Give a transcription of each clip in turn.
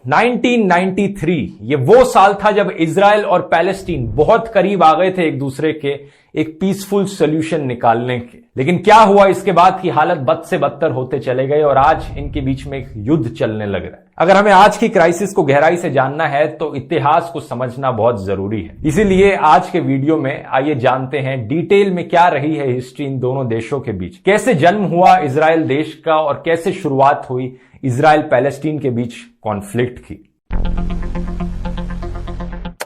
1993 ये वो साल था जब इजराइल और पैलेस्टीन बहुत करीब आ गए थे एक दूसरे के एक पीसफुल सॉल्यूशन निकालने के। लेकिन क्या हुआ इसके बाद की हालत बद से बदतर होते चले गए और आज इनके बीच में एक युद्ध चलने लग रहा है। अगर हमें आज की क्राइसिस को गहराई से जानना है तो इतिहास को समझना बहुत जरूरी है। इसीलिए आज के वीडियो में आइए जानते हैं डिटेल में क्या रही है हिस्ट्री इन दोनों देशों के बीच, कैसे जन्म हुआ इजराइल देश का और कैसे शुरुआत हुई इजराइल पैलेस्टीन के बीच कॉन्फ्लिक्ट की।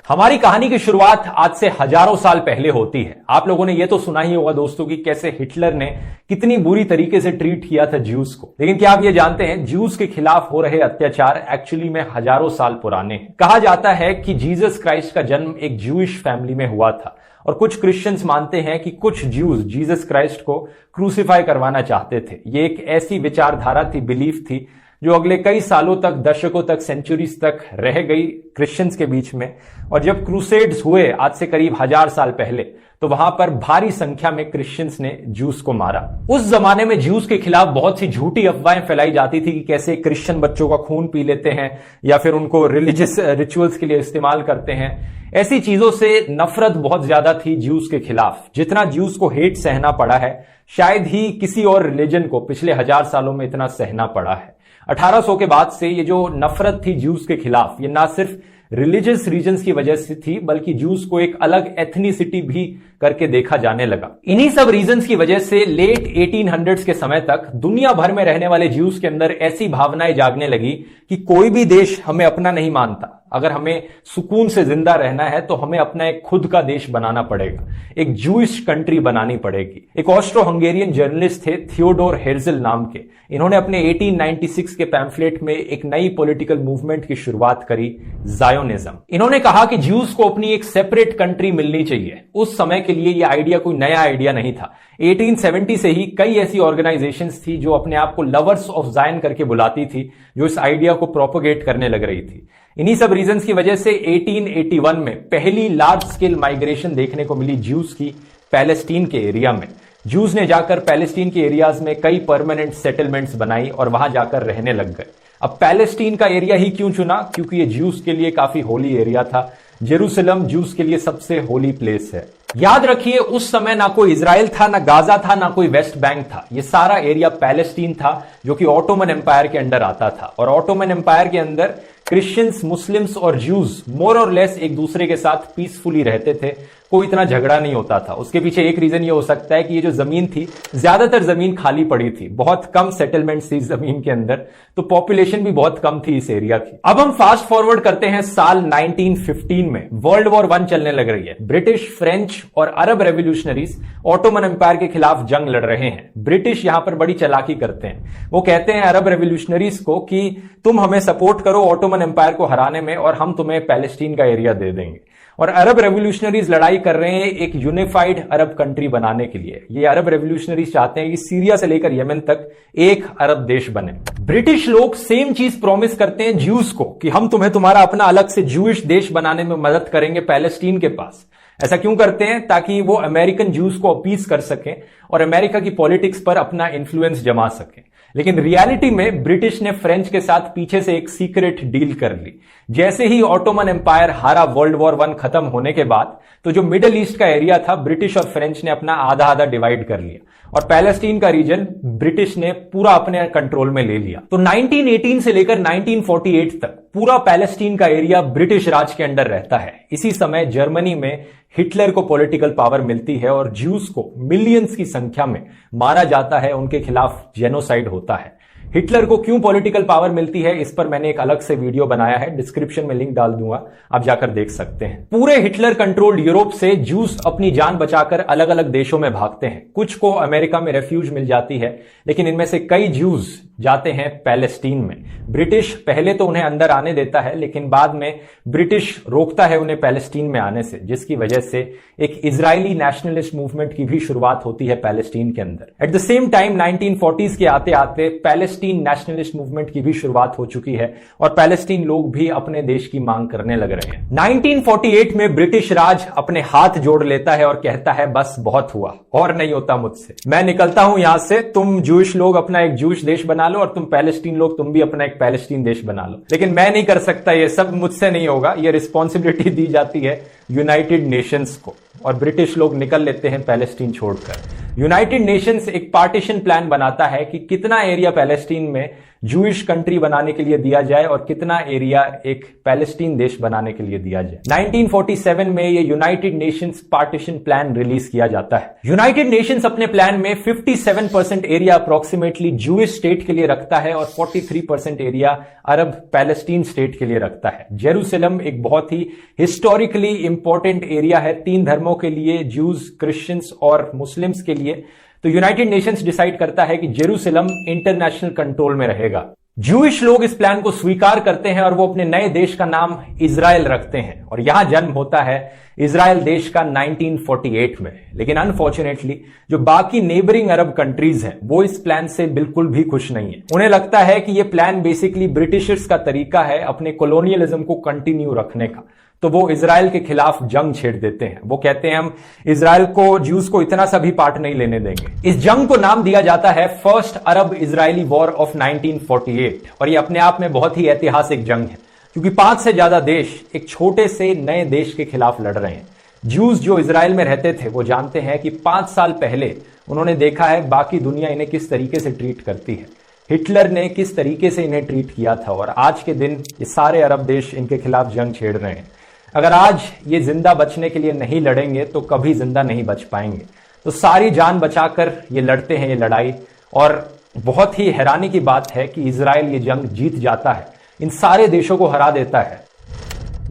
हमारी कहानी की शुरुआत आज से हजारों साल पहले होती है। आप लोगों ने यह तो सुना ही होगा दोस्तों कि कैसे हिटलर ने कितनी बुरी तरीके से ट्रीट किया था ज्यूज को। लेकिन क्या आप ये जानते हैं ज्यूज के खिलाफ हो रहे अत्याचार एक्चुअली में हजारों साल पुराने हैं। कहा जाता है कि जीसस क्राइस्ट का जन्म एक ज्यूइश फैमिली में हुआ था और कुछ क्रिश्चियंस मानते हैं कि कुछ ज्यूज जीसस क्राइस्ट को क्रूसिफाई करवाना चाहते थे। ये एक ऐसी विचारधारा थी, बिलीफ थी जो अगले कई सालों तक, दशकों तक, सेंचुरीज तक रह गई क्रिश्चियंस के बीच में। और जब क्रूसेड्स हुए आज से करीब 1000 साल पहले तो वहां पर भारी संख्या में क्रिश्चियंस ने ज्यूस को मारा। उस जमाने में ज्यूस के खिलाफ बहुत सी झूठी अफवाहें फैलाई जाती थी कि कैसे क्रिश्चियन बच्चों का खून पी लेते हैं या फिर उनको रिलीजियस रिचुअल्स के लिए इस्तेमाल करते हैं। ऐसी चीजों से नफरत बहुत ज्यादा थी ज्यूस के खिलाफ। जितना ज्यूस को हेट सहना पड़ा है शायद ही किसी और रिलीजन को पिछले 1000 सालों में इतना सहना पड़ा है। 1800 के बाद से ये जो नफरत थी ज्यूस के खिलाफ, ये ना सिर्फ रिलीजियस रीजन्स की वजह से थी बल्कि ज्यूस को एक अलग एथनिसिटी भी करके देखा जाने लगा। इन्हीं सब रीजन्स की वजह से लेट 1800s के समय तक दुनिया भर में रहने वाले ज्यूस के अंदर ऐसी भावनाएं जागने लगी कि कोई भी देश हमें अपना नहीं मानता। अगर हमें सुकून से जिंदा रहना है तो हमें अपना एक खुद का देश बनाना पड़ेगा, एक जूइश कंट्री बनानी पड़ेगी। एक ऑस्ट्रो हंगेरियन जर्नलिस्ट थे थियोडोर हेर्जल नाम के। इन्होंने अपने 1896 के पैम्फलेट में एक नई पॉलिटिकल मूवमेंट की शुरुआत करी, ज़ायोनिज्म। इन्होंने कहा कि ज्यूज को अपनी एक सेपरेट कंट्री मिलनी चाहिए। उस समय के लिए यह आइडिया कोई नया आइडिया नहीं था। 1870 से ही कई ऐसी ऑर्गेनाइजेशंस थी जो अपने आप को लवर्स ऑफ जायन करके बुलाती थी, जो इस आइडिया को प्रोपोगेट करने लग रही थी। इन्हीं सब रीजंस की वजह से 1881 में पहली लार्ज स्केल माइग्रेशन देखने को मिली ज्यूज की पैलेस्टीन के एरिया में। ज्यूज ने जाकर पैलेस्टीन के एरियाज में कई परमानेंट सेटलमेंट्स बनाई और वहां जाकर रहने लग गए। अब पैलेस्टीन का एरिया ही क्यों चुना? क्योंकि ये ज्यूज के लिए काफी होली एरिया था। जेरूसलम ज्यूज के लिए सबसे होली प्लेस है। याद रखिए उस समय ना कोई इजराइल था, ना गाजा था, ना कोई वेस्ट बैंक था। ये सारा एरिया पैलेस्टीन था जो कि ऑटोमन एम्पायर के अंडर आता था। और ऑटोमन एम्पायर के अंदर क्रिश्चियंस, मुस्लिम्स और ज्यूज मोर और लेस एक दूसरे के साथ पीसफुली रहते थे। कोई इतना झगड़ा नहीं होता था। उसके पीछे एक रीजन ये हो सकता है कि ये जो जमीन थी, ज्यादातर जमीन खाली पड़ी थी, बहुत कम सेटलमेंट्स थी जमीन के अंदर, तो पॉपुलेशन भी बहुत कम थी इस एरिया की। अब हम फास्ट फॉरवर्ड करते हैं साल 1915 में। वर्ल्ड वॉर 1 चलने लग रही है। ब्रिटिश, फ्रेंच और अरब रेवोल्यूशनरीज ऑटोमन एम्पायर के खिलाफ जंग लड़ रहे हैं। ब्रिटिश यहां पर बड़ी चालाकी करते हैं। वो कहते हैं अरब रेवोल्यूशनरीज को कि तुम हमें सपोर्ट करो ऑटोमन एम्पायर को हराने में और हम तुम्हें पैलेस्टीन का एरिया दे देंगे। और अरब रेवोल्यूशनरीज लड़ाई कर रहे हैं एक यूनिफाइड अरब कंट्री बनाने के लिए। ये अरब रेवोल्यूशनरीज चाहते हैं कि सीरिया से लेकर यमन तक एक अरब देश बने। ब्रिटिश लोग सेम चीज प्रॉमिस करते हैं ज्यूज को कि हम तुम्हें तुम्हारा अपना अलग से ज्यूइश देश बनाने में मदद करेंगे पैलेस्टीन के पास। ऐसा क्यों करते हैं? ताकि वो अमेरिकन ज्यूज को अपीज कर सकें और अमेरिका की पॉलिटिक्स पर अपना इन्फ्लुएंस जमा सकें। लेकिन रियलिटी में ब्रिटिश ने फ्रेंच के साथ पीछे से एक सीक्रेट डील कर ली। जैसे ही ऑटोमन एम्पायर हारा वर्ल्ड वॉर 1 खत्म होने के बाद, तो जो मिडिल ईस्ट का एरिया था ब्रिटिश और फ्रेंच ने अपना आधा आधा डिवाइड कर लिया और पैलेस्टीन का रीजन ब्रिटिश ने पूरा अपने कंट्रोल में ले लिया। तो 1918 से लेकर 1948 तक पूरा पैलेस्टीन का एरिया ब्रिटिश राज के अंडर रहता है। इसी समय जर्मनी में हिटलर को पॉलिटिकल पावर मिलती है और ज्यूज को मिलियंस की संख्या में मारा जाता है, उनके खिलाफ जेनोसाइड होता है। हिटलर को क्यों पॉलिटिकल पावर मिलती है, इस पर मैंने एक अलग से वीडियो बनाया है, डिस्क्रिप्शन में लिंक डाल दूंगा, आप जाकर देख सकते हैं। पूरे हिटलर कंट्रोल्ड यूरोप से ज्यूज अपनी जान बचाकर अलग अलग देशों में भागते हैं। कुछ को अमेरिका में रेफ्यूज मिल जाती है, लेकिन इनमें से कई ज्यूज जाते हैं पैलेस्टीन में। ब्रिटिश पहले तो उन्हें अंदर आने देता है, लेकिन बाद में ब्रिटिश रोकता है उन्हें पैलेस्टीन में आने से, जिसकी वजह से एक इजरायली नेशनलिस्ट मूवमेंट की भी शुरुआत होती है पैलेस्टीन के अंदर। At the same time 1940s के आते आते पैलेस्टीन पैलेस्टीन नेशनलिस्ट मूवमेंट की भी शुरुआत हो चुकी है और पैलेस्टीन लोग भी अपने देश की मांग करने लग रहे हैं। 1948 में ब्रिटिश राज अपने हाथ जोड़ लेता है और कहता है बस बहुत हुआ, और नहीं होता मुझसे, मैं निकलता हूं यहां से, तुम जूश लोग अपना एक जूश देश बना लो और तुम पैलेस्टीन लोग तुम भी अपना एक पैलेस्टीन देश बना लो, लेकिन मैं नहीं कर सकता, ये सब मुझसे नहीं होगा। ये रिस्पॉन्सिबिलिटी दी जाती है यूनाइटेड नेशंस को और ब्रिटिश लोग निकल लेते हैं पैलेस्टीन छोड़कर। यूनाइटेड नेशंस एक पार्टीशन प्लान बनाता है कि कितना एरिया पैलेस्टीन में जूइश कंट्री बनाने के लिए दिया जाए और कितना एरिया एक पैलेस्टीन देश बनाने के लिए दिया जाए। 1947 में ये United Nations partition plan release किया जाता है। यूनाइटेड नेशंस अपने प्लान में 57% एरिया अप्रोक्सीमेटली जूइश स्टेट के लिए रखता है और 43% एरिया अरब पैलेस्टीन स्टेट के लिए रखता है। जेरूसलम एक बहुत ही हिस्टोरिकली इंपॉर्टेंट एरिया है 3 धर्मों के लिए, ज्यूज, क्रिश्चियंस और मुस्लिम्स के लिए। तो यूनाइटेड नेशंस डिसाइड करता है कि जेरूसलम इंटरनेशनल कंट्रोल में रहेगा। जूइश लोग इस प्लान को स्वीकार करते हैं और वो अपने नए देश का नाम इजराइल रखते हैं और यहां जन्म होता है इजराइल देश का 1948 में। लेकिन अनफॉर्चुनेटली जो बाकी नेबरिंग अरब कंट्रीज हैं वो इस प्लान से बिल्कुल भी खुश नहीं है। उन्हें लगता है कि ये प्लान बेसिकली ब्रिटिशर्स का तरीका है अपने कॉलोनियलिज्म को कंटिन्यू रखने का, तो वो इजराइल के खिलाफ जंग छेड़ देते हैं। वो कहते हैं हम इजराइल को, ज्यूज को इतना सा भी पार्ट नहीं लेने देंगे। इस जंग को नाम दिया जाता है first Arab Israeli war of 1948 और ये अपने आप में बहुत ही ऐतिहासिक जंग है क्योंकि 5 से ज्यादा देश एक छोटे से नए देश के खिलाफ लड़ रहे हैं। ज्यूज जो इजराइल में रहते थे वो जानते हैं कि 5 साल पहले उन्होंने देखा है बाकी दुनिया इन्हें किस तरीके से ट्रीट करती है, हिटलर ने किस तरीके से इन्हें ट्रीट किया था, और आज के दिन ये सारे अरब देश इनके खिलाफ जंग छेड़ रहे हैं। अगर आज ये जिंदा बचने के लिए नहीं लड़ेंगे तो कभी जिंदा नहीं बच पाएंगे। तो सारी जान बचाकर ये लड़ते हैं ये लड़ाई, और बहुत ही हैरानी की बात है कि इजराइल ये जंग जीत जाता है, इन सारे देशों को हरा देता है।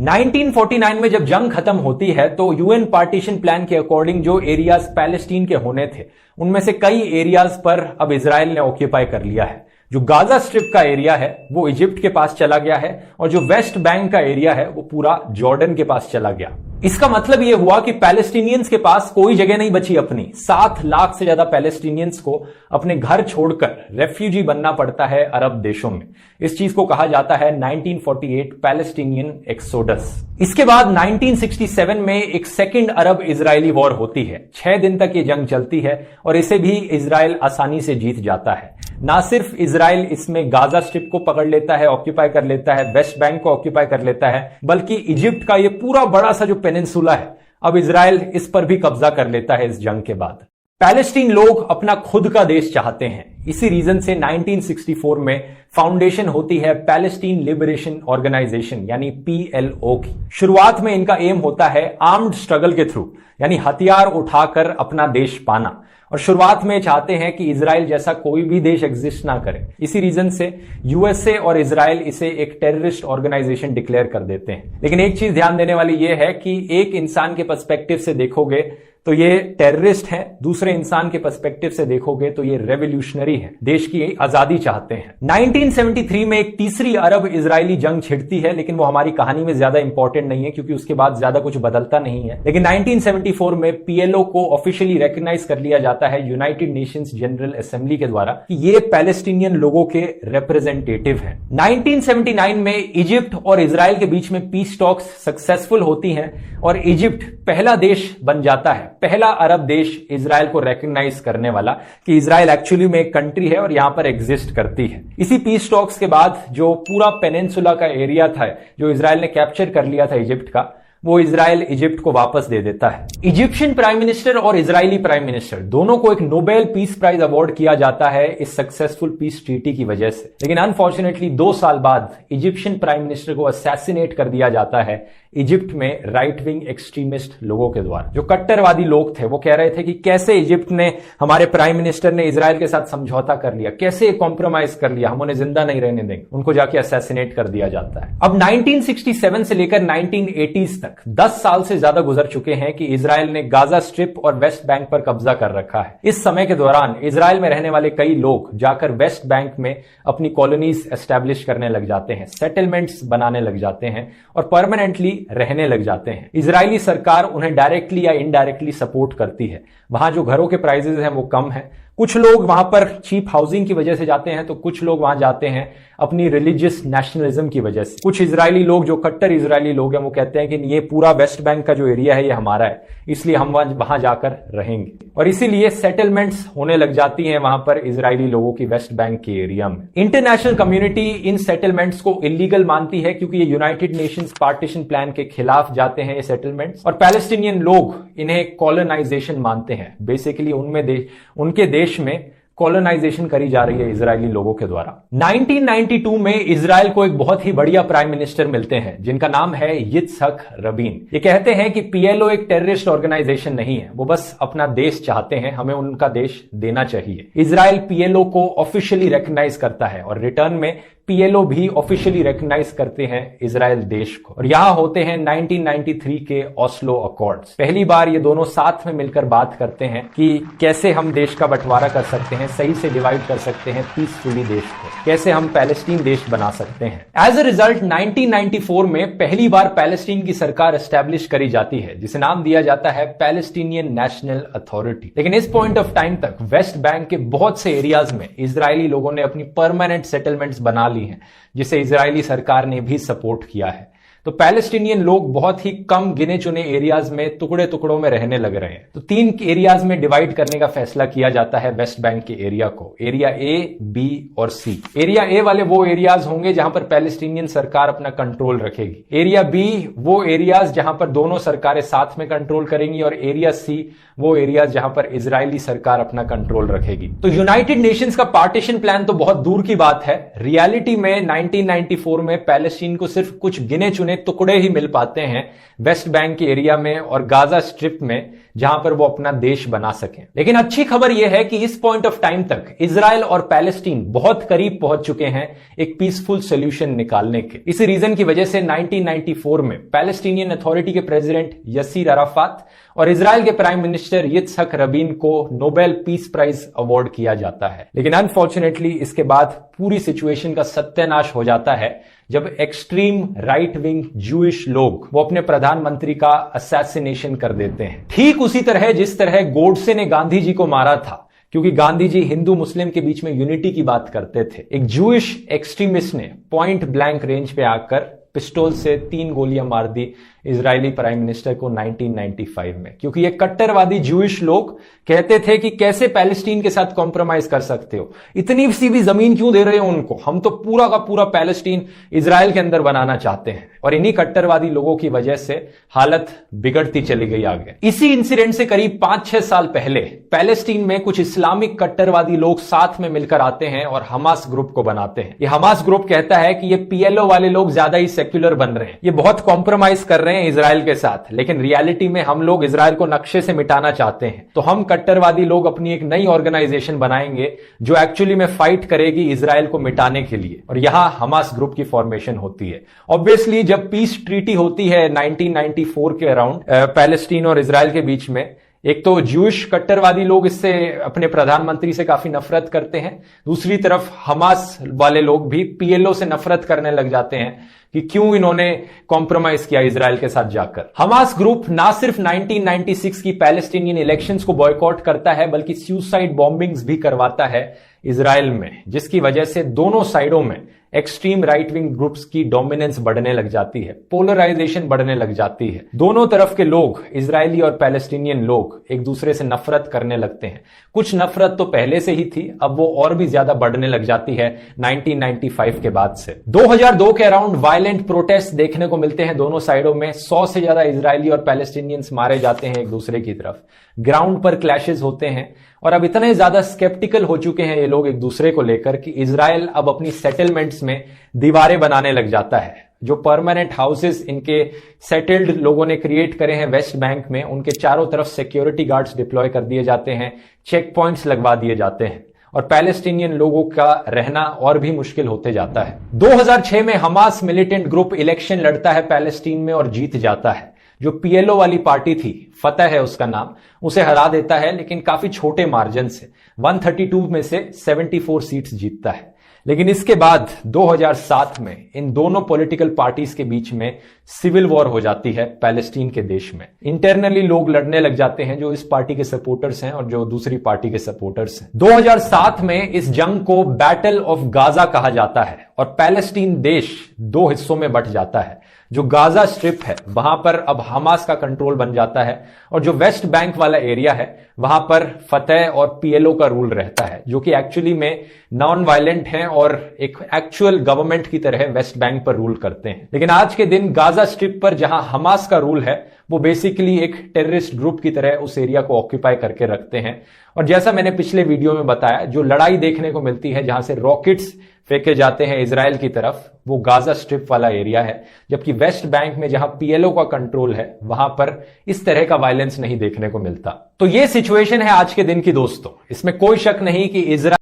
1949 में जब जंग खत्म होती है तो यूएन पार्टीशन प्लान के अकॉर्डिंग जो एरियाज पैलेस्टीन के होने थे उनमें से कई एरियाज पर अब इजराइल ने ऑक्यूपाई कर लिया है। जो गाजा स्ट्रिप का एरिया है वो इजिप्ट के पास चला गया है और जो वेस्ट बैंक का एरिया है वो पूरा जॉर्डन के पास चला गया। इसका मतलब यह हुआ कि पैलेस्टीनियंस के पास कोई जगह नहीं बची अपनी। 7 लाख से ज्यादा पैलेस्टीनियंस को अपने घर छोड़कर रेफ्यूजी बनना पड़ता है अरब देशों में। इस चीज को कहा जाता है 1948 पैलेस्टीनियन एक्सोडस। इसके बाद 1967 में एक सेकंड अरब इजरायली वॉर होती है। 6 दिन तक ये जंग चलती है और इसे भी इजराइल आसानी से जीत जाता है। ना सिर्फ इजराइल इसमें गाजा स्ट्रिप को पकड़ लेता है, ऑक्यूपाई कर लेता है, वेस्ट बैंक को ऑक्यूपाई कर लेता है, बल्कि इजिप्ट का ये पूरा बड़ा सा जो पेनिनसुला है अब इजराइल इस पर भी कब्जा कर लेता है इस जंग के बाद। पैलेस्टीन लोग अपना खुद का देश चाहते हैं। इसी रीजन से 1964 में फाउंडेशन होती है पैलेस्टीन लिबरेशन ऑर्गेनाइजेशन यानी PLO की। शुरुआत में इनका एम होता है आर्म्ड स्ट्रगल के थ्रू यानी हथियार उठाकर अपना देश पाना, और शुरुआत में चाहते हैं कि इजराइल जैसा कोई भी देश एग्जिस्ट ना करे। इसी रीजन से यूएसए और इजराइल इसे एक टेररिस्ट ऑर्गेनाइजेशन डिक्लेयर कर देते हैं। लेकिन एक चीज ध्यान देने वाली यह है कि एक इंसान के पर्सपेक्टिव से देखोगे तो ये टेररिस्ट है, दूसरे इंसान के पर्सपेक्टिव से देखोगे तो ये रेवोल्यूशनरी है, देश की आजादी चाहते हैं। 1973 में एक तीसरी अरब इजरायली जंग छिड़ती है, लेकिन वो हमारी कहानी में ज्यादा इंपॉर्टेंट नहीं है क्योंकि उसके बाद ज्यादा कुछ बदलता नहीं है। लेकिन 1974 में PLO को ऑफिशियली रिकॉग्नाइज कर लिया जाता है यूनाइटेड नेशंस जनरल असेंबली के द्वारा कि ये पैलेस्टीनियन लोगों के रिप्रेजेंटेटिव हैं। 1979 में इजिप्ट और इजराइल के बीच में पीस टॉक्स सक्सेसफुल होती हैं और इजिप्ट पहला देश बन जाता है, पहला अरब देश इजराइल को रिकॉग्नाइज करने वाला कि इजराइल एक्चुअली में एक कंट्री है और यहां पर एग्जिस्ट करती है। इसी पीस टॉक्स के बाद जो पूरा पेनिनसुला का एरिया था जो इजराइल ने कैप्चर कर लिया था इजिप्ट का, वो इजराइल इजिप्ट को वापस दे देता है। इजिप्शियन प्राइम मिनिस्टर और इजरायली प्राइम मिनिस्टर दोनों को एक नोबेल पीस प्राइज अवार्ड किया जाता है इस सक्सेसफुल पीस ट्रीटी की वजह से। लेकिन अनफॉर्चुनेटली 2 साल बाद इजिप्शियन प्राइम मिनिस्टर को असैसिनेट कर दिया जाता है इजिप्ट में राइट विंग एक्सट्रीमिस्ट लोगों के द्वारा। जो कट्टरवादी लोग थे वो कह रहे थे कि कैसे इजिप्ट ने, हमारे प्राइम मिनिस्टर ने इजराइल के साथ समझौता कर लिया, कैसे कॉम्प्रोमाइज कर लिया, हम उन्हें जिंदा नहीं रहने देंगे। उनको जाके असैसिनेट कर दिया जाता है। अब 1967 से लेकर 1980s तक 10 साल से ज्यादा गुजर चुके हैं कि इजराइल ने गाजा स्ट्रिप और वेस्ट बैंक पर कब्जा कर रखा है। इस समय के दौरान इजराइल में रहने वाले कई लोग जाकर वेस्ट बैंक में अपनी कॉलोनीज एस्टैब्लिश करने लग जाते हैं, सेटलमेंट्स बनाने लग जाते हैं और परमानेंटली रहने लग जाते हैं। इजरायली सरकार उन्हें डायरेक्टली या इनडायरेक्टली सपोर्ट करती है। वहां जो घरों के प्राइसेस हैं वो कम है, कुछ लोग वहां पर चीप हाउसिंग की वजह से जाते हैं, तो कुछ लोग वहां जाते हैं अपनी रिलीजियस नेशनलिज्म की वजह से। कुछ इजरायली लोग जो कट्टर इजरायली लोग हैं वो कहते हैं कि ये पूरा वेस्ट बैंक का जो एरिया है ये हमारा है, इसलिए हम वहां जाकर रहेंगे, और इसीलिए सेटलमेंट्स होने लग जाती हैं वहां पर इजरायली लोगों की वेस्ट बैंक के एरिया में। इंटरनेशनल कम्युनिटी इन सेटलमेंट्स को इलीगल मानती है क्योंकि ये यूनाइटेड नेशंस पार्टीशन प्लान के खिलाफ जाते हैं ये सेटलमेंट्स, और पैलेस्टीनियन लोग इन्हें कॉलोनाइजेशन मानते हैं। बेसिकली उनके देश में कॉलोनाइजेशन करी जा रही है इजरायली लोगों के द्वारा। 1992 में इजराइल को एक बहुत ही बढ़िया प्राइम मिनिस्टर मिलते हैं जिनका नाम है यित्जहक रबीन। ये कहते हैं कि पीएलओ एक टेररिस्ट ऑर्गेनाइजेशन नहीं है, वो बस अपना देश चाहते हैं, हमें उनका देश देना चाहिए। इजराइल पीएलओ को ऑफिशियली रिकॉग्नाइज करता है और रिटर्न में पीएलओ भी ऑफिशियली रिकॉग्नाइज करते हैं इजराइल देश को, और यहां होते हैं 1993 के ओस्लो अकॉर्ड्स। पहली बार ये दोनों साथ में मिलकर बात करते हैं कि कैसे हम देश का बंटवारा कर सकते हैं, सही से डिवाइड कर सकते हैं पीसफुली देश को, कैसे हम पैलेस्टीन देश बना सकते हैं। एज अ रिजल्ट 1994 में पहली बार पैलेस्टीन की सरकार एस्टैब्लिश करी जाती है जिसे नाम दिया जाता है पैलेस्टीनियन नेशनल अथॉरिटी। लेकिन इस पॉइंट ऑफ टाइम तक वेस्ट बैंक के बहुत से एरियाज में इजरायली लोगों ने अपनी परमानेंट सेटलमेंट्स बना ली हैं जिसे इजरायली सरकार ने भी सपोर्ट किया है। तो पैलेस्टीनियन लोग बहुत ही कम गिने चुने एरियाज में टुकड़े टुकड़ों में रहने लग रहे हैं। तो 3 एरियाज में डिवाइड करने का फैसला किया जाता है वेस्ट बैंक के एरिया को, एरिया ए, बी और सी। एरिया ए वाले वो एरियाज होंगे जहां पर पैलेस्टीनियन सरकार अपना कंट्रोल रखेगी, एरिया बी वो एरियाज जहां पर दोनों सरकारें साथ में कंट्रोल करेंगी, और एरिया सी वो एरियाज जहां पर इजरायली सरकार अपना कंट्रोल रखेगी। तो यूनाइटेड नेशंस का पार्टीशन प्लान तो बहुत दूर की बात है, रियलिटी में 1994 में पैलेस्टीन को सिर्फ कुछ गिने चुने टुकड़े ही मिल पाते हैं वेस्ट बैंक के एरिया में और गाजा स्ट्रिप में, जहां पर वो अपना देश बना सकें। लेकिन अच्छी खबर यह है कि इस पॉइंट ऑफ टाइम तक इजराइल और पैलेस्टीन बहुत करीब पहुंच चुके हैं एक पीसफुल सोल्यूशन निकालने के। इस रीजन की वजह से 1994 में पैलेस्टीनियन अथॉरिटी के प्रेसिडेंट यसीर अराफात और इजराइल के प्राइम मिनिस्टर यित्जहक रबीन को नोबेल पीस प्राइज अवार्ड किया जाता है। लेकिन अनफॉर्चुनेटली इसके बाद पूरी सिचुएशन का सत्यानाश हो जाता है जब एक्सट्रीम राइट विंग जूइश लोग वो अपने प्रधानमंत्री का असैसिनेशन कर देते हैं, ठीक उसी तरह जिस तरह गोडसे ने गांधी जी को मारा था, क्योंकि गांधी जी हिंदू मुस्लिम के बीच में यूनिटी की बात करते थे। एक जूइश एक्सट्रीमिस्ट ने पॉइंट ब्लैंक रेंज पे आकर पिस्टल से 3 गोलियां मार दी इजरायली प्राइम मिनिस्टर को 1995 में, क्योंकि ये कट्टरवादी जूइश लोग कहते थे कि कैसे पैलेस्टीन के साथ कॉम्प्रोमाइज कर सकते हो, इतनी सी भी जमीन क्यों दे रहे हो उनको, हम तो पूरा का पूरा पैलेस्टीन इजराइल के अंदर बनाना चाहते हैं। और इन्हीं कट्टरवादी लोगों की वजह से हालत बिगड़ती चली गई आगे। इसी इंसिडेंट से करीब 5-6 साल पहले पैलेस्टीन में कुछ इस्लामिक कट्टरवादी लोग साथ में मिलकर आते हैं और हमास ग्रुप को बनाते हैं। ये हमास ग्रुप कहता है कि ये पीएलओ वाले लोग ज्यादा ही सेक्युलर बन रहे हैं, ये बहुत कॉम्प्रोमाइज कर रहे हैं इजराइल के साथ, लेकिन रियलिटी में हम लोग इजराइल को नक्शे से मिटाना चाहते हैं। तो हम कट्टरवादी लोग अपनी एक नई ऑर्गेनाइजेशन बनाएंगे जो एक्चुअली में फाइट करेगी इजराइल को मिटाने के लिए, और यहां हमास ग्रुप की फॉर्मेशन होती है। ऑब्वियसली जब पीस ट्रीटी होती है 1994 के अराउंड पैलेस्टीन और इजराइल के बीच में, एक तो जूइश कट्टरवादी लोग इससे अपने प्रधानमंत्री से काफी नफरत करते हैं, दूसरी तरफ हमास वाले लोग भी पीएलओ से नफरत करने लग जाते हैं कि क्यों इन्होंने कॉम्प्रोमाइज किया इजराइल के साथ जाकर। हमास ग्रुप ना सिर्फ 1996 की पैलेस्टीनियन इलेक्शंस को बॉयकॉट करता है बल्कि सुसाइड बॉम्बिंग्स भी करवाता है इजराइल में, जिसकी वजह से दोनों साइडों में एक्सट्रीम राइट विंग ग्रुप्स की डोमिनेंस बढ़ने लग जाती है, पोलराइजेशन बढ़ने लग जाती है। दोनों तरफ के लोग, इजरायली और पैलेस्टीनियन लोग, एक दूसरे से नफरत करने लगते हैं। कुछ नफरत तो पहले से ही थी, अब वो और भी ज्यादा बढ़ने लग जाती है 1995 के बाद से। 2002 के अराउंड वायलेंट प्रोटेस्ट देखने को मिलते हैं दोनों साइडों में, 100 से ज्यादा इजरायली और पैलेस्टीनियंस मारे जाते हैं एक दूसरे की तरफ, ग्राउंड पर क्लैशेस होते हैं, और अब इतने ज्यादा स्केप्टिकल हो चुके हैं ये लोग एक दूसरे को लेकर कि इजराइल अब अपनी सेटलमेंट्स में दीवारें बनाने लग जाता है। जो परमानेंट हाउसेस इनके सेटल्ड लोगों ने क्रिएट करे हैं वेस्ट बैंक में, उनके चारों तरफ सिक्योरिटी गार्ड्स डिप्लॉय कर दिए जाते हैं, चेक पॉइंट्स लगवा दिए जाते हैं, और पैलेस्टीनियन लोगों का रहना और भी मुश्किल होते जाता है। 2006 में हमास मिलिटेंट ग्रुप इलेक्शन लड़ता है पैलेस्टीन में और जीत जाता है। जो पीएलओ वाली पार्टी थी, फतह है उसका नाम, उसे हरा देता है, लेकिन काफी छोटे मार्जिन से, 132 में से 74 सीट्स जीतता है। लेकिन इसके बाद 2007 में इन दोनों पॉलिटिकल पार्टीज के बीच में सिविल वॉर हो जाती है पैलेस्टीन के देश में। इंटरनली लोग लड़ने लग जाते हैं, जो इस पार्टी के सपोर्टर्स हैं और जो दूसरी पार्टी के सपोर्टर्स हैं। 2007 में इस जंग को बैटल ऑफ गाजा कहा जाता है और पैलेस्टीन देश दो हिस्सों में बंट जाता है। जो गाजा स्ट्रिप है वहां पर अब हमास का कंट्रोल बन जाता है और जो वेस्ट बैंक वाला एरिया है वहां पर फतह और पीएलओ का रूल रहता है, जो कि एक्चुअली में नॉन वायलेंट हैं और एक एक्चुअल गवर्नमेंट की तरह वेस्ट बैंक पर रूल करते हैं। लेकिन आज के दिन गाजा स्ट्रिप पर जहां हमास का रूल है वो बेसिकली एक टेररिस्ट ग्रुप की तरह उस एरिया को ऑक्यूपाई करके रखते हैं। और जैसा मैंने पिछले वीडियो में बताया, जो लड़ाई देखने को मिलती है जहां से रॉकेट्स फेंके जाते हैं इजराइल की तरफ, वो गाजा स्ट्रिप वाला एरिया है, जबकि वेस्ट बैंक में जहां पीएलओ का कंट्रोल है वहां पर इस तरह का वायलेंस नहीं देखने को मिलता। तो ये सिचुएशन है आज के दिन की दोस्तों। इसमें कोई शक नहीं कि इजराइल